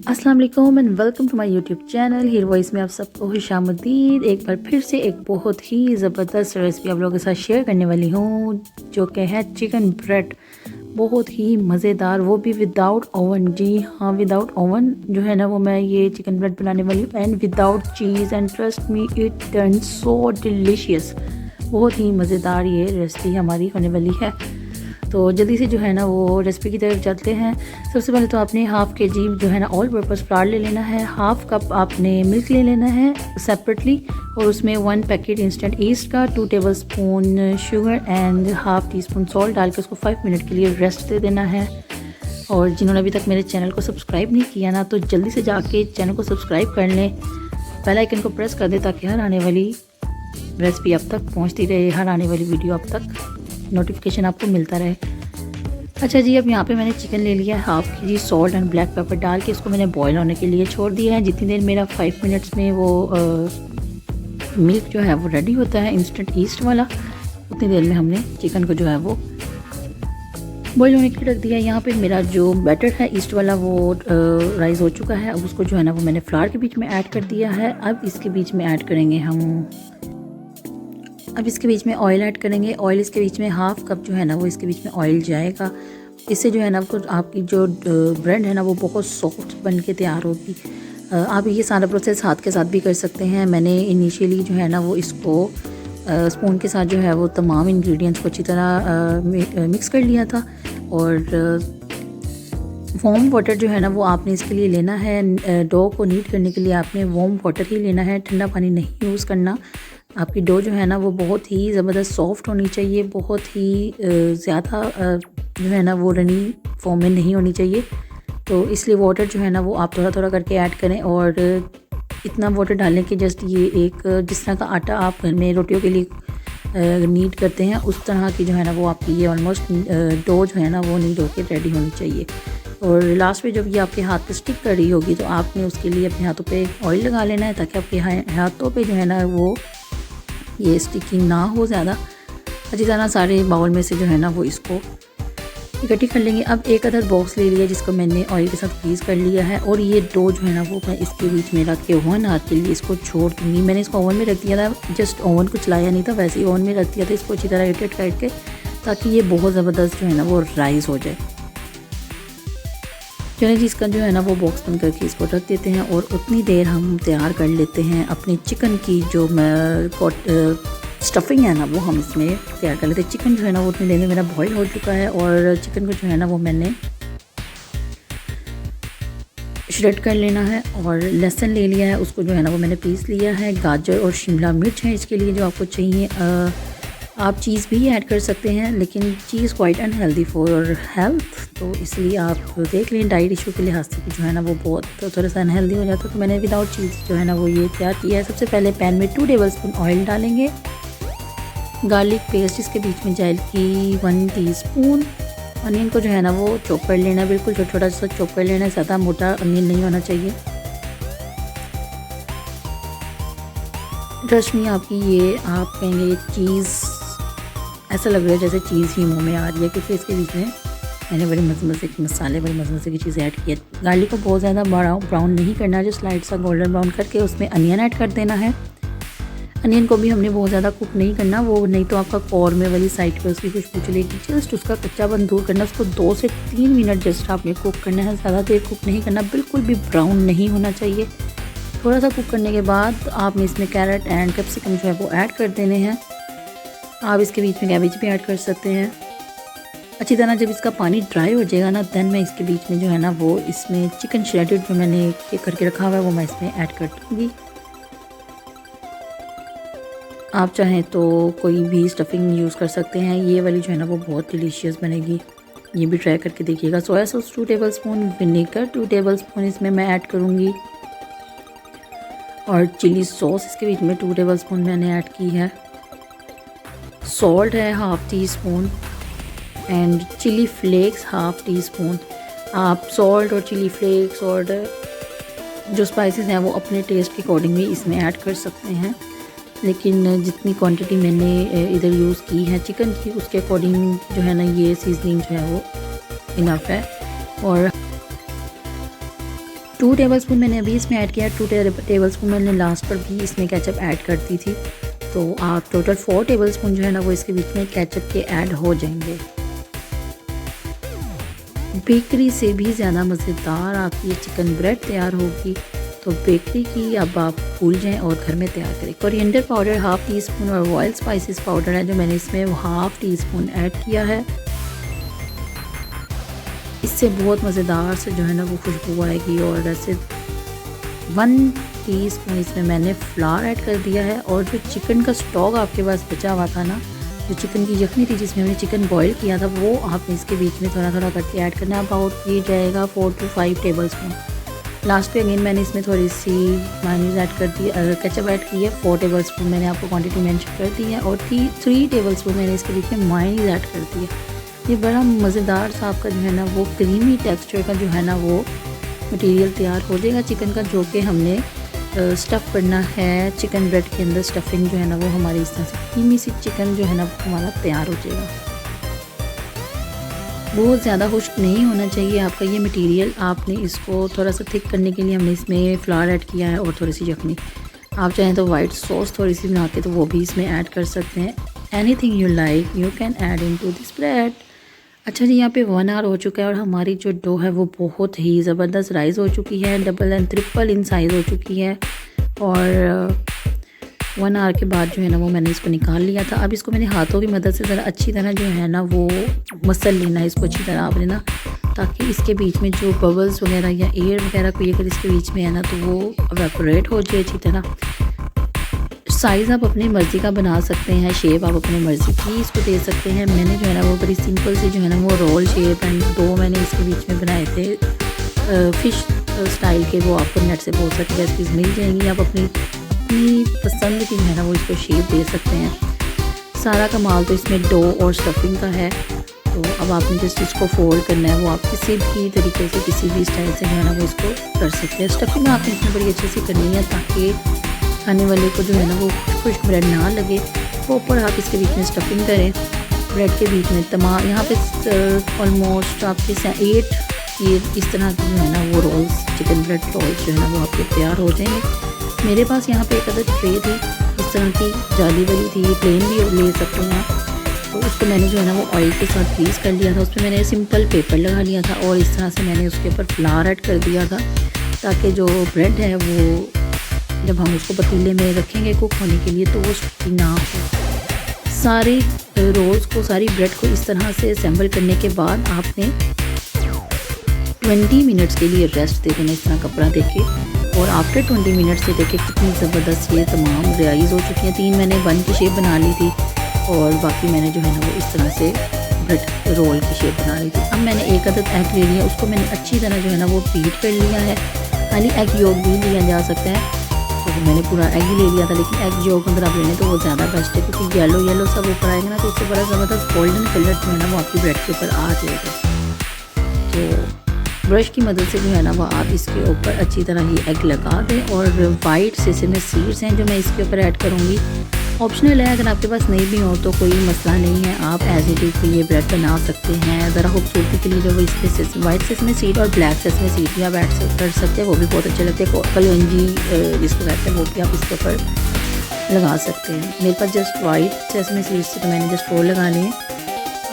अस्सलाम वालेकुम and welcome to my YouTube channel Heer voice में आप सबको खुशामदीद। एक बार फिर से एक बहुत ही ज़बरदस्त रेसिपी आप लोगों के साथ शेयर करने वाली हूँ, जो कि है चिकन ब्रेड। बहुत ही मज़ेदार, वो भी विदाउट ओवन। जी हाँ, विदाउट ओवन जो है ना वो मैं ये चिकन ब्रेड बनाने वाली हूँ, and without cheese. And trust me, it turn so delicious. बहुत ही मज़ेदार ये रेसिपी हमारी होने वाली है। तो जल्दी से जो है ना वो रेसिपी की तरफ चलते हैं। सबसे पहले तो आपने हाफ़ के जी जो है ना ऑल पर्पज़ फ्लावर ले लेना है। हाफ़ कप आपने मिल्क ले लेना है सेपरेटली, और उसमें 1 पैकेट इंस्टेंट ईस्ट का, 2 tablespoon sugar and half tea spoon salt डाल के उसको 5 मिनट के लिए रेस्ट दे देना है। और जिन्होंने अभी तक मेरे चैनल को सब्सक्राइब नहीं किया ना, तो जल्दी से जाके चैनल को सब्सक्राइब कर लें, बेल आइकन को प्रेस कर दें ताकि हर आने वाली रेसिपी आप तक पहुँचती रहे, हर आने वाली वीडियो आप तक नोटिफिकेशन आपको मिलता रहे। अच्छा जी, अब यहाँ पे मैंने चिकन ले लिया है हाफ़ के जी। सॉल्ट एंड ब्लैक पेपर डाल के इसको मैंने बॉईल होने के लिए छोड़ दिया है। जितनी देर मेरा 5 मिनट्स में वो मिल्क जो है वो रेडी होता है इंस्टेंट ईस्ट वाला, उतनी देर में हमने चिकन को जो है वो बॉईल होने के लिए रख दिया है। यहाँ पे मेरा जो बैटर है ईस्ट वाला वो राइस हो चुका है। अब उसको जो है ना वो मैंने फ्लावर के बीच में ऐड कर दिया है। अब इसके बीच में ऐड करेंगे अब इसके बीच में ऑयल ऐड करेंगे। ऑयल इसके बीच में हाफ़ कप जो है ना वो इसके बीच में ऑयल जाएगा। इससे जो है ना आपकी जो ब्रेड है ना वो बहुत सॉफ्ट बन के तैयार होगी। आप ये सारा प्रोसेस हाथ के साथ भी कर सकते हैं। मैंने इनिशियली जो है ना वो इसको स्पून के साथ जो है वो तमाम इंग्रेडिएंट्स को अच्छी तरह मिक्स कर लिया था। और वार्म वाटर जो है ना वो आपने इसके लिए लेना है। डो को नीट करने के लिए आपने वार्म वाटर ही लेना है, ठंडा पानी नहीं यूज़ करना। आपकी डो जो है ना वो बहुत ही ज़बरदस्त सॉफ्ट होनी चाहिए, बहुत ही ज़्यादा जो है ना वो रनी फॉर्म में नहीं होनी चाहिए। तो इसलिए वाटर जो है ना वो आप थोड़ा थोड़ा करके ऐड करें, और इतना वाटर डालें कि जस्ट ये एक जिस तरह का आटा आप घर में रोटियों के लिए नीड करते हैं, उस तरह की जो है ना वो आपकी ये ऑलमोस्ट डो जो है ना वो नीड होकर रेडी होनी चाहिए। और लास्ट में जब ये आपके हाथ पे स्टिक कर रही होगी तो आपने उसके लिए अपने हाथों पे ऑयल लगा लेना है, ताकि आपके हाथों पे जो है ना वो ये स्टिकिंग ना हो ज़्यादा। अच्छी तरह सारे बाउल में से जो है ना वो इसको इकट्ठी कर लेंगे। अब एक अदर बॉक्स ले लिया जिसको मैंने ऑयल के साथ फ्रीज़ कर लिया है, और ये डो जो है ना वो मैं इसके बीच में रख के 1 आवर के लिए इसको छोड़ दूँगी। मैंने इसको ओवन में रख दिया था, जस्ट ओवन को चलाया नहीं था, वैसे ही ओवन में रख दिया था इसको अच्छी तरह रोटेट करके, ताकि ये बहुत ज़बरदस्त जो है ना वो राइस हो जाए। चलिए जी, इसका जो है ना वो बॉक्स बंद करके इसको रख देते हैं, और उतनी देर हम तैयार कर लेते हैं अपनी चिकन की जो स्टफिंग है ना वो हम इसमें तैयार कर लेते हैं। चिकन जो है ना वो उतनी देर में मेरा बॉईल हो चुका है, और चिकन को जो है ना वो मैंने श्रेड कर लेना है। और लहसुन ले लिया है, उसको जो है ना वो मैंने पीस लिया है। गाजर और शिमला मिर्च है इसके लिए जो आपको चाहिए। आप चीज़ भी ऐड कर सकते हैं, लेकिन चीज़ क्वाइट अनहेल्दी फॉर हेल्थ, तो इसलिए आप देख लें डाइट इशू के लिहाज से जो है ना वो बहुत थोड़ा सा अनहेल्दी हो जाता है। तो मैंने विदाउट चीज़ जो है ना वो ये तैयार किया है। सबसे पहले पैन में 2 टेबलस्पून ऑयल डालेंगे। गार्लिक पेस्ट इसके बीच में जाएगी 1 टीस्पून। अनियन को जो है ना वो चॉप कर लेना, बिल्कुल छोटा छोटा सा चॉप कर लेना, ज़्यादा मोटा अनियन नहीं होना चाहिए। ट्रस्ट मी, आपकी ये आप कहेंगे चीज़ ऐसा लग रहा है जैसे चीज़ ही मुंह में आ रही है, क्योंकि इसके बीच में मैंने बड़े मज़े के मसाले, बड़ी मज़े की चीज़ें ऐड की है। गार्लिक को बहुत ज़्यादा ब्राउन नहीं करना है, जो स्लाइड सा गोल्डन ब्राउन करके उसमें अनियन ऐड कर देना है। अनियन को भी हमने बहुत ज़्यादा कुक नहीं करना, वो नहीं तो आपका कौरमे वाली साइड पर उसकी खुशबू चलेगी। जस्ट उसका कच्चापन दूर करना, उसको 2 से 3 मिनट जस्ट आपने कुक करना है, ज़्यादा देर कुक नहीं करना, बिल्कुल भी ब्राउन नहीं होना चाहिए। थोड़ा सा कुक करने के बाद आपने इसमें कैरेट एंड कैप्सिकम जो है वो ऐड कर देने हैं। आप इसके बीच में कैबेज भी ऐड कर सकते हैं। अच्छी तरह जब इसका पानी ड्राई हो जाएगा ना, देन मैं इसके बीच में जो है ना वो इसमें चिकन श्रेडेड जो मैंने करके रखा हुआ है वो मैं इसमें ऐड कर दूँगी। आप चाहें तो कोई भी स्टफिंग यूज़ कर सकते हैं, ये वाली जो है ना वो बहुत डिलीशियस बनेगी, ये भी ट्राई करके देखिएगा। Soya sauce 2 tablespoon, vinegar 2 tablespoon इसमें मैं ऐड करूँगी, और चिली सॉस इसके बीच में 2 टेबलस्पून मैंने ऐड की है। सॉल्ट है half teaspoon, and chilli flakes half teaspoon. आप सॉल्ट और चिली फ्लेक्स और जो स्पाइसेस हैं वो अपने टेस्ट के अकॉर्डिंग भी इसमें ऐड कर सकते हैं, लेकिन जितनी क्वांटिटी मैंने इधर यूज़ की है चिकन की, उसके अकॉर्डिंग जो है ना ये सीजनिंग जो है वो इनफ है। और 2 टेबलस्पून मैंने अभी इसमें ऐड किया, 2 टेबलस्पून मैंने लास्ट पर भी इसमें केचप ऐड कर दी थी। तो आप टोटल 4 टेबलस्पून जो है ना वो इसके बीच में केचप के ऐड हो जाएंगे। बेकरी से भी ज़्यादा मज़ेदार आपकी ये चिकन ब्रेड तैयार होगी। तो बेकरी की अब आप भूल जाएं और घर में तैयार करें। Coriander powder half tea spoon और रॉयल स्पाइसेस पाउडर है जो मैंने इसमें हाफ़ टी स्पून ऐड किया है। इससे बहुत मज़ेदार से जो है ना वो खुशबू आएगी। और ऐसे 1 टीस्पून इसमें मैंने फ्लावर ऐड कर दिया है। और जो चिकन का स्टॉक आपके पास बचा हुआ था ना, जो चिकन की यखनी थी जिसमें हमने चिकन बॉईल किया था, वो आपने इसके बीच में थोड़ा थोड़ा करके ऐड करना है। अबाउट ये जाएगा 4 to 5 टेबलस्पून। लास्ट पे अगेन मैंने इसमें थोड़ी सी मायोनीज़ ऐड कर दी, केचप ऐड की है। 4 टेबलस्पून मैंने आपको क्वांटिटी मेंशन कर दी है। और 3 टेबलस्पून मैंने इसके बीच में मायोनीज़ ऐड कर दी है। ये बड़ा मज़ेदार सा आपका जो है ना वो क्रीमी टेक्सचर का जो है ना वो मटेरियल तैयार हो जाएगा चिकन का, जो कि हमने स्टफ़ करना है चिकन ब्रेड के अंदर। स्टफिंग जो है ना वो हमारी इस तरह से क्रीमी सी चिकन जो है ना वो हमारा तैयार हो जाएगा। बहुत ज़्यादा खुश्क नहीं होना चाहिए आपका ये मटेरियल। आपने इसको थोड़ा सा थिक करने के लिए हमने इसमें फ्लावर ऐड किया है और थोड़ी सी यखनी। आप चाहें तो वाइट सॉस थोड़ी सी बना के तो वो भी इसमें ऐड कर सकते हैं। Anything you like you can add into this bread. अच्छा जी, यहाँ पे 1 आवर हो चुका है और हमारी जो डो है वो बहुत ही ज़बरदस्त राइज़ हो चुकी है, double and triple in size हो चुकी है। और 1 आवर के बाद जो है ना वो मैंने इसको निकाल लिया था। अब इसको मैंने हाथों की मदद से ज़रा अच्छी तरह जो है ना वो मसल लेना है इसको अच्छी तरह आपने ना, ताकि इसके बीच में जो बबल्स वगैरह या एयर वगैरह कोई अगर इसके बीच में है ना तो वो एवेपोरेट हो जाए अच्छी तरह। साइज़ आप अपनी मर्ज़ी का बना सकते हैं, शेप आप अपनी मर्ज़ी की इसको दे सकते हैं। मैंने जो है ना वो बड़ी सिंपल सी जो है ना वो रोल शेप एंड 2 मैंने इसके बीच में बनाए थे फ़िश स्टाइल के। वो आपको नेट से बहुत सारी रेसिपीज़ मिल जाएंगी। आप अपनी पसंद की जो है ना वो इसको शेप दे सकते हैं। सारा कमाल तो इसमें डो और स्टफिंग का है। तो अब आपने जिस चीज़ को फोल्ड करना है वो आप किसी भी तरीके से किसी भी स्टाइल से जो है ना वो इसको कर सकते हैं। स्टफिंग आपने इसमें बड़ी अच्छी सी करनी है ताकि खाने वाले को जो है ना वो खुश्क ब्रेड ना लगे। प्रॉपर आप इसके बीच में स्टफिंग करें ब्रेड के बीच में। तमाम यहाँ पे ऑलमोस्ट आपके 8 ये इस तरह की जो है ना वो रोल्स चिकन ब्रेड रोल्स जो है ना वो आपके तैयार हो जाएंगे। मेरे पास यहाँ पे एक अदर ट्रे थी इस तरह की, जाली वाली थी, प्लेन भी ले सकते हैं। तो उसको मैंने जो है ना वो ऑयल के साथ ग्रीस कर लिया था। उस पर मैंने सिंपल पेपर लगा लिया था और इस तरह से मैंने उसके ऊपर फ्लावर ऐड कर दिया था ताकि जो ब्रेड है वो जब हम उसको पतीले में रखेंगे कुक होने के लिए तो वो स्टिकी ना हो। सारी रोल्स को, सारी ब्रेड को इस तरह से असेंबल करने के बाद आपने 20 मिनट्स के लिए रेस्ट दे देना इस तरह कपड़ा देके। और आफ्टर 20 मिनट्स से देखे कितनी ज़बरदस्त ये तमाम राइज़ हो चुकी हैं। 3 मैंने बन की शेप बना ली थी और बाकी मैंने जो है ना वो इस तरह से ब्रेड रोल की शेप बना ली थी। अब मैंने एक अदद एग ले लिया, उसको मैंने अच्छी तरह जो है ना वो बीट कर लिया है। खाली एग योग भी लिया जा सकता है, तो मैंने पूरा एग ही ले लिया था, लेकिन एग योग अगर आप लेने तो वो ज़्यादा बेस्ट है क्योंकि येलो सब ऊपर आएगा ना तो उससे बड़ा ज़बरदस्त गोल्डन कलर जो है ना वो आपकी ब्रेड के ऊपर आ जाएगा। तो ब्रश की मदद से जो है ना वो आप इसके ऊपर अच्छी तरह ही एग लगा दें। और वाइट सेसमे सीड्स हैं जो मैं इसके ऊपर ऐड करूँगी, ऑप्शनल है, अगर आपके पास नहीं भी हो तो कोई मसला नहीं है, आप एज इट इज़ ये ब्रेड बना सकते हैं। ज़रा खूबसूरती के लिए जो इस पर वाइट सेसमे सीड और ब्लैक सेसमे सीड भी आप ऐड कर सकते हैं, वो भी बहुत अच्छे लगते हैं। कलौंजी जिसको कहते हैं वो भी आप इसके ऊपर लगा सकते हैं। मेरे पास जस्ट वाइट सेसमे सीड्स से तो मैंने जस्ट 4 लगा लिए।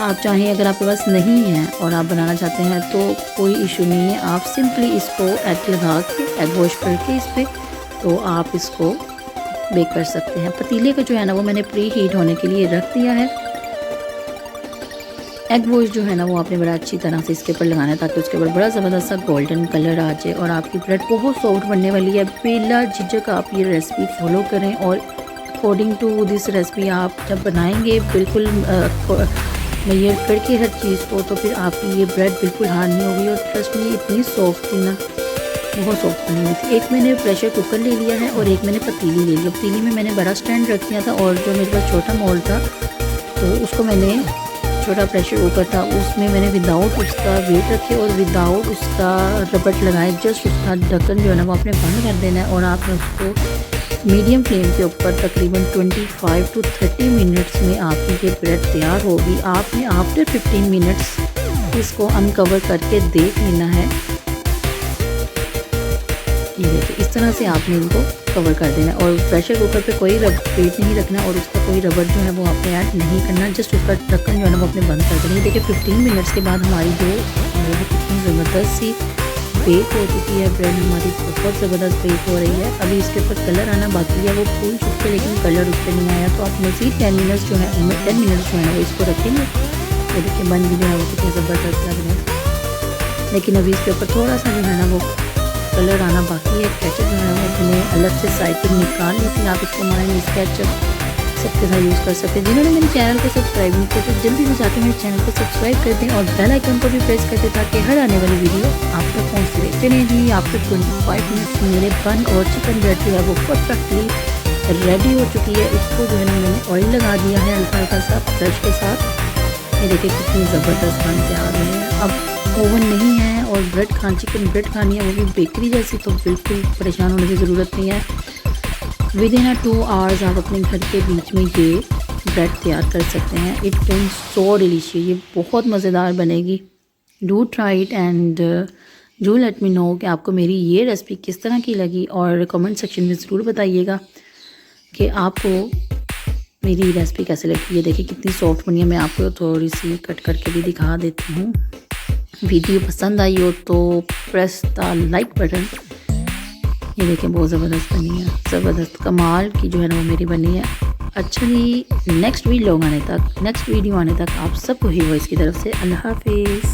आप चाहें अगर आपके पास नहीं है और आप बनाना चाहते हैं तो कोई इशू नहीं है, आप सिंपली इसको एग लगा के एग वॉश करके इस पर तो आप इसको बेक कर सकते हैं। पतीले का जो है ना वो मैंने प्री हीट होने के लिए रख दिया है। एग वॉश जो है ना वो आपने बड़ा अच्छी तरह से इसके ऊपर लगाना है ताकि उसके ऊपर बड़ा ज़बरदस्त सा गोल्डन कलर आ जाए और आपकी ब्रेड बहुत सॉफ्ट बनने वाली है। बिला झिझक आप ये रेसिपी फॉलो करें और अकॉर्डिंग टू दिस रेसिपी आप जब बनाएंगे बिल्कुल मेजर करके हर चीज़ को, तो फिर आपकी ये ब्रेड बिल्कुल हार्ड नहीं होगी। और ट्रस्ट में इतनी सॉफ्ट थी ना, बहुत सॉफ्ट बनी हुई थी। एक मैंने प्रेशर कुकर ले लिया है और एक मैंने पतीली ले लिया। पतीली में मैंने बड़ा स्टैंड रख दिया था और जो मेरे पास छोटा मोल्ड था तो उसको मैंने छोटा प्रेशर कुकर था उसमें मैंने विदाउट उसका वेट रखे और विदाउट उसका रबट लगाए जस्ट उसका ढक्कन जो है ना वो आपने बंद कर देना है और आपने उसको मीडियम फ्लेम के ऊपर तकरीबन 25 to 30 मिनट्स में आपकी ये ब्रेड तैयार होगी। आपने आफ्टर 15 मिनट्स इसको अनकवर करके देख लेना है। ये देखिए इस तरह से आपने इनको कवर कर देना और प्रेशर कुकर पे कोई वेट नहीं रखना और उसका कोई रबर जो है वो आपने ऐड नहीं करना, जस्ट उसका ढक्कन जो है ना वो अपने बंद कर देना। देखिए 15 मिनट्स के बाद हमारी जो वो कितनी ज़बरदस्त सी बेक हो चुकी है। ब्रेड हमारी बहुत ज़बरदस्त बेक हो रही है। अभी इसके ऊपर कलर आना बाकी है, वो फूल चुके लेकिन कलर उस पर नहीं आया। तो आप मज़ीद 10 मिनट्स जो है 10 मिनट्स जो है ना वो इसको रखेंगे। तो देखिए बन भी जो है वो कितनी ज़बरदस्त लग रहा है। लेकिन अभी इसके ऊपर थोड़ा सा जो है ना वो कलर आना बाकी है। केचप जो है वो अपने अलग से साइड पर निकाल ली थी। आप इसको माइनस केचप सबके साथ यूज़ कर सकते हैं। जिन्होंने मेरे चैनल को सब्सक्राइब नहीं किया तो जल्दी से जाकर मेरे चैनल को सब्सक्राइब कर दें और बेल आइकन को भी प्रेस कर दें ताकि हर आने वाली वीडियो आप तक पहुँचती रहे। चलिए जी आपके 25 मिनट्स मेरे बन और चिकन ब्रेड जो है वो परफेक्टली रेडी हो चुकी है। इसको जो है ना मैंने ऑयल लगा दिया है हल्का हल्का सा ब्रश के साथ। ये देखिए कितनी ज़बरदस्त बन के आ रहे हैं। अब ओवन नहीं है और ब्रेड चिकन ब्रेड खानी है वो भी बेकरी जैसी, तो बिल्कुल परेशान होने की ज़रूरत नहीं है। विद इन 2 आवर्स आप अपने घर के बीच में ये ब्रेड तैयार कर सकते हैं। इट विल सो डिलीशियस, ये बहुत मज़ेदार बनेगी। Do try it and do let me know कि आपको मेरी ये रेसिपी किस तरह की लगी और कमेंट सेक्शन में ज़रूर बताइएगा कि आपको मेरी रेसिपी कैसे लगी। ये देखिए कितनी सॉफ्ट बनी है। मैं आपको थोड़ी सी कट करके भी दिखा देती हूँ। वीडियो पसंद आई हो तो प्रेस द लाइक बटन। ये देखिए बहुत ज़बरदस्त बनी है, ज़बरदस्त कमाल की जो है ना वो मेरी बनी है। अच्छा जी नेक्स्ट वीडियो आने तक आप सबको ही वॉइस की तरफ से अल्लाह हाफिज़।